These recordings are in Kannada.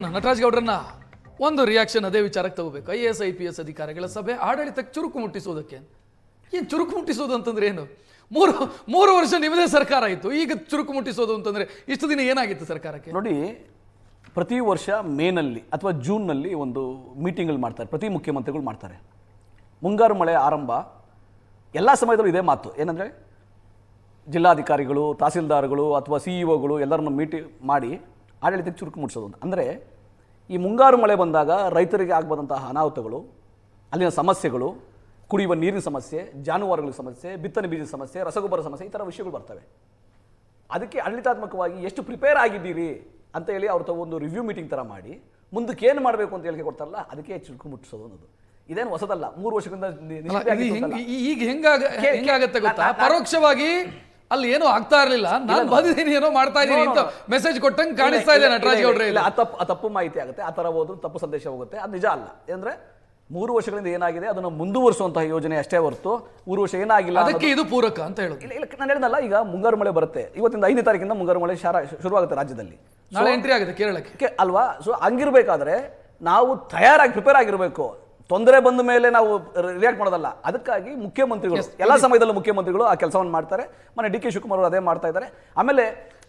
ನಟರಾಜ್ ಗೌಡ್ರನ್ನ ಒಂದು ರಿಯಾಕ್ಷನ್ ಅದೇ ವಿಚಾರಕ್ಕೆ ತಗೋಬೇಕು. IAS IPS ಅಧಿಕಾರಿಗಳ ಸಭೆ ಆಡಳಿತಕ್ಕೆ ಚುರುಕು ಮುಟ್ಟಿಸೋದಕ್ಕೆ. ಏನು ಚುರುಕು ಮುಟ್ಟಿಸೋದು ಅಂತಂದ್ರೆ ಏನು? ಮೂರು ವರ್ಷ ನಿಮ್ಮದೇ ಸರ್ಕಾರ ಇತ್ತು, ಈಗ ಚುರುಕು ಮುಟ್ಟಿಸೋದು ಅಂತಂದ್ರೆ ಇಷ್ಟು ದಿನ ಏನಾಗಿತ್ತು ಸರ್ಕಾರಕ್ಕೆ? ನೋಡಿ, ಪ್ರತಿ ವರ್ಷ ಮೇನಲ್ಲಿ ಅಥವಾ ಜೂನ್ನಲ್ಲಿ ಒಂದು ಮೀಟಿಂಗ್ಗಳು ಮಾಡ್ತಾರೆ, ಪ್ರತಿ ಮುಖ್ಯಮಂತ್ರಿಗಳು ಮಾಡ್ತಾರೆ. ಮುಂಗಾರು ಮಳೆ ಆರಂಭ ಎಲ್ಲ ಸಮಯದಲ್ಲೂ ಇದೇ ಮಾತು ಏನಂದರೆ, ಜಿಲ್ಲಾಧಿಕಾರಿಗಳು, ತಹಸೀಲ್ದಾರ್ಗಳು ಅಥವಾ CEOಗಳು ಎಲ್ಲರನ್ನು ಮಾಡಿ ಆಡಳಿತಕ್ಕೆ ಚುರುಕು ಮುಟ್ಟಿಸೋದು ಅಂತ. ಅಂದರೆ ಈ ಮುಂಗಾರು ಮಳೆ ಬಂದಾಗ ರೈತರಿಗೆ ಆಗಬಂತಹ ಅನಾಹುತಗಳು, ಅಲ್ಲಿನ ಸಮಸ್ಯೆಗಳು, ಕುಡಿಯುವ ನೀರಿನ ಸಮಸ್ಯೆ, ಜಾನುವಾರುಗಳ ಸಮಸ್ಯೆ, ಬಿತ್ತನೆ ಬೀಜದ ಸಮಸ್ಯೆ, ರಸಗೊಬ್ಬರ ಸಮಸ್ಯೆ, ಈ ಥರ ವಿಷಯಗಳು ಬರ್ತವೆ. ಅದಕ್ಕೆ ಆಡಳಿತಾತ್ಮಕವಾಗಿ ಎಷ್ಟು ಪ್ರಿಪೇರ್ ಆಗಿದ್ದೀರಿ ಅಂತ ಹೇಳಿ ಅವ್ರ ಒಂದು ರಿವ್ಯೂ ಮೀಟಿಂಗ್ ಥರ ಮಾಡಿ ಮುಂದಕ್ಕೆ ಏನು ಮಾಡಬೇಕು ಅಂತ ಹೇಳಿಕೆ ಕೊಡ್ತಾರಲ್ಲ, ಅದಕ್ಕೆ ಚುರುಕು ಮುಟ್ಟಿಸೋದು ಅನ್ನೋದು ಇದೇನು ಹೊಸದಲ್ಲ. 3 ವರ್ಷಗಳಿಂದ ಈಗ ಹೆಂಗಾಗತ್ತೆ ಗೊತ್ತಾ? ಪರೋಕ್ಷವಾಗಿ ಅಲ್ಲಿ ಏನೋ ಆಗ್ತಾ ಇರಲಿಲ್ಲ, ನಾನು ಬಂದಿದ್ದೀನಿ ಏನೋ ಮಾಡ್ತಾ ಇದ್ದೀನಿ ಅಂತ ಮೆಸೇಜ್ ಕೊಟ್ಟಂಗೆ ಕಾಣಿಸ್ತಾ ಇದೆ ನಟರಾಜ್ ಗೌಡ್ರೆ. ತಪ್ಪು ಮಾಹಿತಿ ಆಗುತ್ತೆ, ಆ ಥರ ಹೋದ್ರು ತಪ್ಪು ಸಂದೇಶ ಹೋಗುತ್ತೆ, ಅದು ನಿಜ ಅಲ್ಲ. ಅಂದರೆ 3 ವರ್ಷಗಳಿಂದ ಏನಾಗಿದೆ ಅದನ್ನು ಮುಂದುವರಿಸುವಂತಹ ಯೋಜನೆ ಅಷ್ಟೇ ಹೊರತು 3 ವರ್ಷ ಏನಾಗಿಲ್ಲ, ಅದಕ್ಕೆ ಇದು ಪೂರಕ ಅಂತ ಹೇಳೋದು. ಇಲ್ಲ, ನಾನು ಹೇಳಿದ್ನಲ್ಲ, ಈಗ ಮುಂಗಾರು ಮಳೆ ಬರುತ್ತೆ, ಇವತ್ತಿಂದ 5ನೇ ತಾರೀಕಿಂದ ಮುಂಗಾರು ಮಳೆ ಶುರುವಾಗುತ್ತೆ ರಾಜ್ಯದಲ್ಲಿ, ನಾಳೆ ಎಂಟ್ರಿ ಆಗುತ್ತೆ ಕೇರಳಕ್ಕೆ ಅಲ್ವಾ? ಸೊ ಹಂಗಿರ್ಬೇಕಾದ್ರೆ ನಾವು ತಯಾರಾಗಿ ಪ್ರಿಪೇರ್ ಆಗಿರಬೇಕು. ತೊಂದರೆ ಬಂದ ಮೇಲೆ ನಾವು ರಿಯಾಕ್ಟ್ ಮಾಡೋದಲ್ಲ. ಅದಕ್ಕಾಗಿ ಮುಖ್ಯಮಂತ್ರಿಗಳು ಎಲ್ಲ ಸಮಯದಲ್ಲೂ ಮುಖ್ಯಮಂತ್ರಿಗಳು ಆ ಕೆಲಸವನ್ನು ಮಾಡ್ತಾರೆ. ಮೊನ್ನೆ DK ಶಿವಕುಮಾರ್ ಅವರು ಅದೇ ಮಾಡ್ತಾ ಇದ್ದಾರೆ. ಆಮೇಲೆ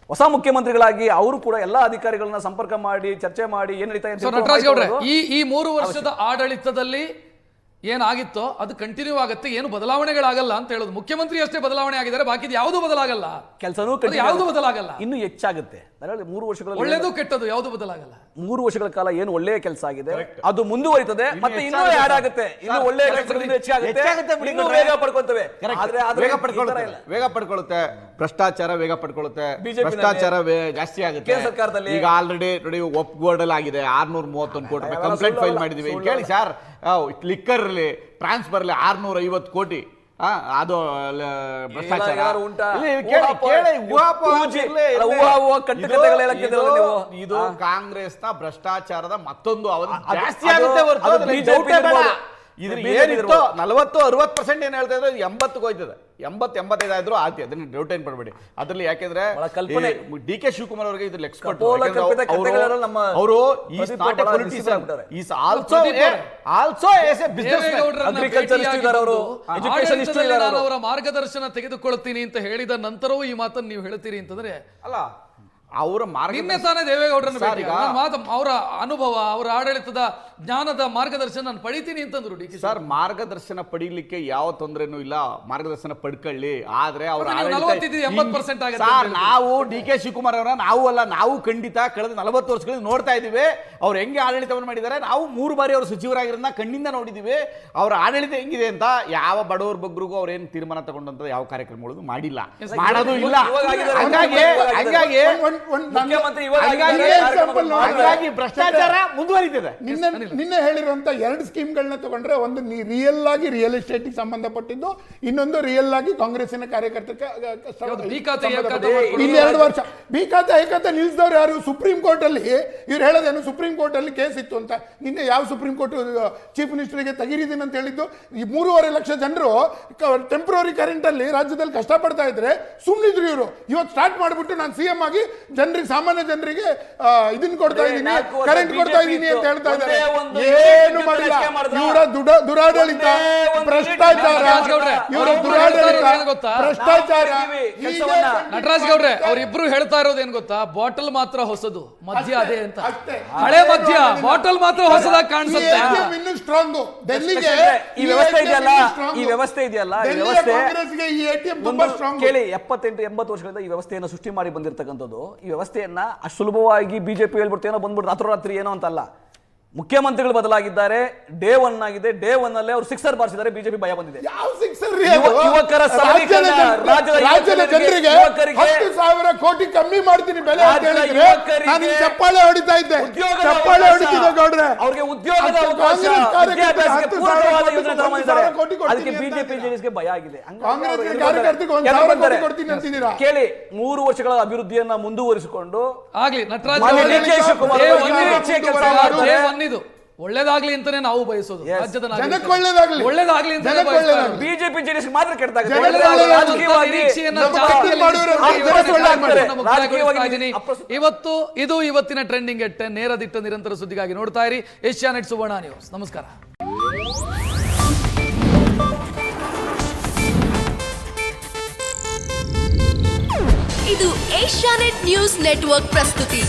ಹೊಸ ಮುಖ್ಯಮಂತ್ರಿಗಳಾಗಿ ಅವರು ಕೂಡ ಎಲ್ಲ ಅಧಿಕಾರಿಗಳನ್ನ ಸಂಪರ್ಕ ಮಾಡಿ ಚರ್ಚೆ ಮಾಡಿ ಏನ್ ನಡೀತಾ ಇದೆ. ನಟರಾಜ್ ಗೌಡ್ರೆ, ಈ 3 ವರ್ಷದ ಆಡಳಿತದಲ್ಲಿ ಏನಾಗಿತ್ತೋ ಅದು ಕಂಟಿನ್ಯೂ ಆಗುತ್ತೆ, ಏನು ಬದಲಾವಣೆಗಳಾಗಲ್ಲ ಅಂತ ಹೇಳೋದು. ಮುಖ್ಯಮಂತ್ರಿ ಅಷ್ಟೇ ಬದಲಾವಣೆ ಆಗಿದ್ದಾರೆ, ಬಾಕಿದು ಯಾವುದು ಬದಲಾಗಲ್ಲ, ಕೆಲಸನೂ ಯಾವುದು ಬದಲಾಗಲ್ಲ, ಇನ್ನು ಹೆಚ್ಚಾಗುತ್ತೆ. 3 ವರ್ಷಗಳಲ್ಲಿ ಒಳ್ಳೇದು ಕೆಟ್ಟದ್ದು ಯಾವುದು ಬದಲಾಗಲ್ಲ. 3 ವರ್ಷಗಳ ಕಾಲ ಏನು ಒಳ್ಳೆಯ ಕೆಲಸ ಆಗಿದೆ ಅದು ಮುಂದುವರಿತದೆ, ಮತ್ತೆ ಇನ್ನೂ ಆಡ್ ಆಗುತ್ತೆ, ಇನ್ನು ಒಳ್ಳೆಯ ಕೆಲಸಗಳಿಂದ ಹೆಚ್ಚಾಗುತ್ತೆ, ಇನ್ನೂ ವೇಗ ಪಡ್ಕೊಳ್ತೇವೆ. ವೇಗ ಪಡ್ಕೊಳ್ಳುತ್ತೆ, ಭ್ರಷ್ಟಾಚಾರ ವೇಗ ಪಡ್ಕೊಳ್ಳುತ್ತೆ, ಭ್ರಷ್ಟಾಚಾರ ಜಾಸ್ತಿ ಆಗುತ್ತೆ. ಸರ್ಕಾರದಲ್ಲಿ ಈಗ ಆಲ್ರೆಡಿ ನೋಡಿ ಒಪ್ಗೋರ್ಡಲ್ ಆಗಿದೆ 631 ಕೋಟಿ ರೂಪಾಯಿ ಕಂಪ್ಲೇಂಟ್ ಫೈಲ್ ಮಾಡಿದೀವಿ. ಕೇಳಿ ಸರ್, ಲಿಕ್ಕರ್ ಟ್ರಾನ್ಸ್ಫರ್ 650 ಕೋಟಿ, ಅದು ಭ್ರಷ್ಟಾಚಾರ. ಇದು ಕಾಂಗ್ರೆಸ್ನ ಭ್ರಷ್ಟಾಚಾರದ ಮತ್ತೊಂದು ಜಾಸ್ತಿ ಆಗುತ್ತೆ. ಇದ್ರ ಏನಿತ್ತು 40-60% ಏನ್ ಹೇಳ್ತಾ ಇದ್ರೆ 80ಕ್ಕೆ ಹೋಯ್ತದೆ, 80-85 ಆದ್ರೂ ಆಯ್ತು, ಅದನ್ನ ಡೌಟ್ ಏನ್ ಪಡ್ಬೇಡಿ ಅದ್ರಲ್ಲಿ. ಯಾಕೆಂದ್ರೆ DK ಶಿವಕುಮಾರ್ ಅವರಿಗೆ ಇದ್ರಲ್ಲಿ ಎಕ್ಸ್ಪರ್ಟ್ ಅವರು is not a politician, is also as a business agriculturist ಅವರು, ಎಜುಕೇಶನಿಸ್ಟ್ ಇದ್ದಾರೆ. ಅವರ ಮಾರ್ಗದರ್ಶನ ತೆಗೆದುಕೊಳ್ತೀನಿ ಅಂತ ಹೇಳಿದ ನಂತರವೂ ಈ ಮಾತನ್ನು ನೀವು ಹೇಳ್ತೀರಿ ಅಂತಂದ್ರೆ ಅಲ್ಲ, ಅವರ ನಿನ್ನೆ ತಾನೇ ದೇವೇಗೌಡರನ್ನ ಅವರ ಅನುಭವ, ಅವರ ಆಡಳಿತದ ಜ್ಞಾನದ ಮಾರ್ಗದರ್ಶನ ನಾನು ಪಡಿತೀನಿ ಅಂತಂದ್ರು DK ಸರ್. ಮಾರ್ಗದರ್ಶನ ಪಡೀಲಿಕ್ಕೆ ಯಾವ ತೊಂದರೆನೂ ಇಲ್ಲ, ಮಾರ್ಗದರ್ಶನ ಪಡ್ಕೊಳ್ಳಿ. ಆದ್ರೆ ಅವರ ನಾವು DK ಶಿವಕುಮಾರ್ ಅವರ ನಾವು ಖಂಡಿತ ಕಳೆದ 40 ವರ್ಷಗಳಿಂದ ನೋಡ್ತಾ ಇದೀವಿ ಅವ್ರು ಹೆಂಗೆ ಆಡಳಿತವನ್ನು ಮಾಡಿದ್ದಾರೆ. ನಾವು 3 ಬಾರಿ ಅವರು ಸಚಿವರಾಗಿರೋದನ್ನ ಕಣ್ಣಿಂದ ನೋಡಿದೀವಿ. ಅವರ ಆಡಳಿತ ಹೆಂಗಿದೆ ಅಂತ. ಯಾವ ಬಡವರ ಬಗ್ರಿಗೂ ಅವ್ರೇನು ತೀರ್ಮಾನ ತಗೊಂಡಂತ ಯಾವ ಕಾರ್ಯಕ್ರಮಗಳು ಮಾಡಿಲ್ಲ, ಮಾಡೋದು ಇಲ್ಲ. ಹಾಗಾಗಿ ಭ್ರಷ್ಟಾಚಾರ ಮುಂದುವರಿತಿದೆ. ನಿನ್ನೆ ಹೇಳಿರುವಂತ 2 ಸ್ಕೀಮ್ಗಳನ್ನ ತಗೊಂಡ್ರೆ, ಒಂದು ರಿಯಲ್ ಆಗಿ ರಿಯಲ್ ಎಸ್ಟೇಟ್ ಸಂಬಂಧಪಟ್ಟಿದ್ದು, ಇನ್ನೊಂದು ರಿಯಲ್ ಆಗಿ ಕಾಂಗ್ರೆಸ್ಸಿನ ಕಾರ್ಯಕರ್ತಕ್ಕೆ 2 ವರ್ಷ ಬಿ ಖಾತೆ ಐ ಖಾತೆ ನಿಲ್ಸಿದವ್ರು ಯಾರು? ಸುಪ್ರೀಂ ಕೋರ್ಟ್ ಅಲ್ಲಿ. ಇವ್ರು ಹೇಳೋದೇನು, ಸುಪ್ರೀಂ ಕೋರ್ಟ್ ಅಲ್ಲಿ ಕೇಸ್ ಇತ್ತು ಅಂತ. ನಿನ್ನೆ ಯಾವ ಸುಪ್ರೀಂ ಕೋರ್ಟ್ ಚೀಫ್ ಮಿನಿಸ್ಟರ್ಗೆ ತೆಗಿರಿದೀನಿ ಅಂತ ಹೇಳಿದ್ದು? ಈ 3.5 ಲಕ್ಷ ಜನರು ಟೆಂಪ್ರರಿ ಕರೆಂಟ್ ಅಲ್ಲಿ ರಾಜ್ಯದಲ್ಲಿ ಕಷ್ಟಪಡ್ತಾ ಇದ್ರೆ ಸುಮ್ಮನಿದ್ರು ಇವರು. ಇವತ್ತು ಸ್ಟಾರ್ಟ್ ಮಾಡಿಬಿಟ್ಟು ನಾನು CM ಆಗಿ ಜನರಿಗೆ, ಸಾಮಾನ್ಯ ಜನರಿಗೆ ಇದನ್ನ ಕೊಡ್ತಾ ಇದ್ದೀನಿ, ಕರೆಂಟ್ ಕೊಡ್ತಾ ಇದ್ದೀನಿ ಅಂತ ಹೇಳ್ತಾ ಇದ್ದಾರೆ. ಏನು ಮಾಡಿಲ್ಲ. ಇವರ ದುರಾಡಳಿತ, ಭ್ರಷ್ಟಾಚಾರ, ಇವರ ದುರಾಡಳಿತ, ಭ್ರಷ್ಟಾಚಾರ. ನಟರಾಜ್ ಗೌಡ್ರೆ, ಅವರಿಬ್ರು ಹೇಳ್ತಾ ಇರೋದೇನ್ ಗೊತ್ತಾ? ಬಾಟಲ್ ಮಾತ್ರ ಹೊಸದು, ಮದ್ಯ ಅದೇ ಅಂತ. ಹಳೆ ಮದ್ಯ, ಬಾಟಲ್ ಮಾತ್ರ ಹೊಸದಾಗಿ ಕಾಣಿಸುತ್ತೆ. ಇನ್ನು ಸ್ಟ್ರಾಂಗ್ ಡೆಲ್ಲಿಗೆ ಈ ವ್ಯವಸ್ಥೆ ಇದೆಯಲ್ಲ, ಈ ವ್ಯವಸ್ಥೆ ಕೇಳಿ, 78-80 ವರ್ಷಗಳಿಂದ ಈ ವ್ಯವಸ್ಥೆಯನ್ನು ಸೃಷ್ಟಿ ಮಾಡಿ ಬಂದಿರತಕ್ಕಂಥದ್ದು. ಈ ವ್ಯವಸ್ಥೆಯನ್ನ ಅಷ್ಟು ಸುಲಭವಾಗಿ ಬಿಜೆಪಿ ಹೇಳ್ಬಿಟ್ಟು ಏನೋ ಬಂದ್ಬಿಟ್ಟು ರಾತ್ರೋರಾತ್ರಿ ಏನೋ ಅಂತಲ್ಲ. ಮುಖ್ಯಮಂತ್ರಿಗಳು ಬದಲಾಗಿದ್ದಾರೆ, ಡೇ 1 ಆಗಿದೆ. ಡೇ 1 ಅಲ್ಲೇ ಅವರು 6 ಬಾರಿಸಿದ್ದಾರೆ, ಬಿಜೆಪಿ ಭಯ ಬಂದಿದೆ. ಯುವಕರ ರಾಜ್ಯದ ಜನರಿಗೆ 10,000 ಕೋಟಿ ಕಮ್ಮಿ ಮಾಡ್ತೀನಿ ಬೆಲೆ ಅಂತ ಹೇಳಿದ್ರೆ ನಾನು ಚಪ್ಪಾಳೆ ಹೊಡಿತಾ ಇದ್ದೆ, ಚಪ್ಪಾಳೆ ಹೊಡಿತಿದ್ದೆ ಗೌಡ್ರೆ. ಅವ್ರಿಗೆ ಉದ್ಯೋಗದ ಅದಕ್ಕೆ ಬಿಜೆಪಿ ಜೆಡಿಎಸ್ಗೆ ಭಯ ಆಗಿದೆ. ಕೇಳಿ, 3 ವರ್ಷಗಳ ಅಭಿವೃದ್ಧಿಯನ್ನ ಮುಂದುವರಿಸಿಕೊಂಡು ಆಗ್ಲಿ ನಟರಾಜ್ ಒಳ್ಳೇದಾಗ್ಲಿ ಅಂತಾನೆ ನಾವು ಬಯಸೋದು. Yes. ರಾಜ್ಯದ ಜನಕ್ಕೆ ಒಳ್ಳೇದಾಗ್ಲಿ. ಒಳ್ಳೇದಾಗ್ಲಿ ಅಂತ ಜನಕ್ಕೆ ಒಳ್ಳೇದಾಗ್ಲಿ. ಬಿಜೆಪಿ ಜೆಡಿಎಸ್ ಮಾತ್ರ ಕೆಟ್ಟದಾಗುತ್ತೆ. ಜನಕ್ಕೆ ಒಳ್ಳೆದಾಗುತ್ತೆ. ಒಳ್ಳೆದಾಗುತ್ತೆ. ರಾಜಕೀಯವಾಗಿ ನಿರೀಕ್ಷೆಯನ್ನ ನಮ್ಮ ಜಾತಿಯಲ್ಲಿ ಕಟ್ಟಡ ಮಾಡೋರು ಇಟ್ಕೊಂಡು ಜನಕ್ಕೆ ಒಳ್ಳೆದಾಗ್ತಾರೆ. ರಾಜಕೀಯವಾಗಿ ಇವತ್ತಿನ ಟ್ರೆಂಡಿಂಗ್ ಎಟ್ ನೇರ ದಿಟ್ಟ ನಿರಂತರ ಸುದ್ದಿಗಾಗಿ ನೋಡ್ತಾ ಇರಿ ಏಷ್ಯಾನೆಟ್ ಸುವರ್ಣ ನ್ಯೂಸ್. ನಮಸ್ಕಾರ. ಇದು ಏಷ್ಯಾನೆಟ್ ನ್ಯೂಸ್ ನೆಟ್ವರ್ಕ್ ಪ್ರಸ್ತುತಿ.